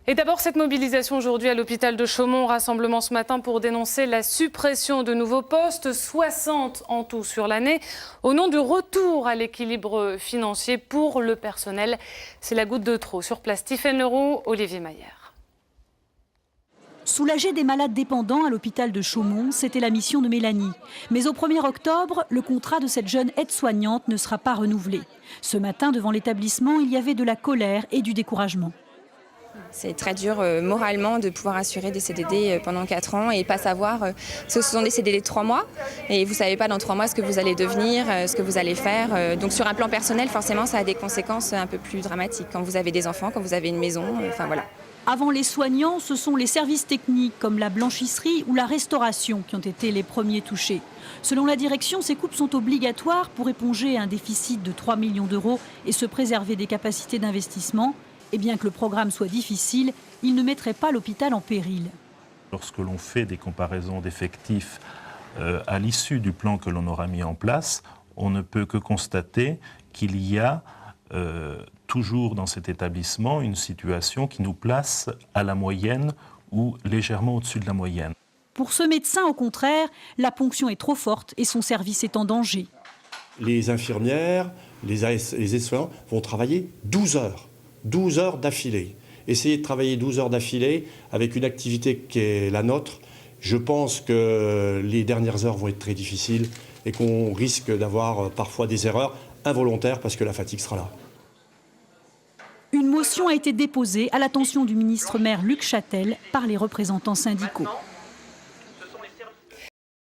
Et d'abord, cette mobilisation aujourd'hui à l'hôpital de Chaumont, rassemblement ce matin pour dénoncer la suppression de nouveaux postes, 60 en tout sur l'année, au nom du retour à l'équilibre financier pour le personnel. C'est la goutte de trop. Sur place, Tiffaine Leroux, Olivier Mayer. Soulager des malades dépendants à l'hôpital de Chaumont, c'était la mission de Mélanie. Mais au 1er octobre, le contrat de cette jeune aide-soignante ne sera pas renouvelé. Ce matin, devant l'établissement, il y avait de la colère et du découragement. C'est très dur moralement de pouvoir assurer des CDD pendant 4 ans et pas savoir, ce sont des CDD de 3 mois et vous ne savez pas dans 3 mois ce que vous allez devenir, ce que vous allez faire. Donc sur un plan personnel, forcément, ça a des conséquences un peu plus dramatiques quand vous avez des enfants, quand vous avez une maison, enfin voilà. Avant les soignants, ce sont les services techniques comme la blanchisserie ou la restauration qui ont été les premiers touchés. Selon la direction, ces coupes sont obligatoires pour éponger un déficit de 3 millions d'euros et se préserver des capacités d'investissement. Et bien que le programme soit difficile, il ne mettrait pas l'hôpital en péril. Lorsque l'on fait des comparaisons d'effectifs à l'issue du plan que l'on aura mis en place, on ne peut que constater qu'il y a toujours dans cet établissement une situation qui nous place à la moyenne ou légèrement au-dessus de la moyenne. Pour ce médecin, au contraire, la ponction est trop forte et son service est en danger. Les infirmières, les aides-soignants vont travailler 12 heures. 12 heures d'affilée. Essayer de travailler 12 heures d'affilée avec une activité qui est la nôtre, je pense que les dernières heures vont être très difficiles et qu'on risque d'avoir parfois des erreurs involontaires parce que la fatigue sera là. Une motion a été déposée à l'attention du ministre-maire Luc Châtel par les représentants syndicaux.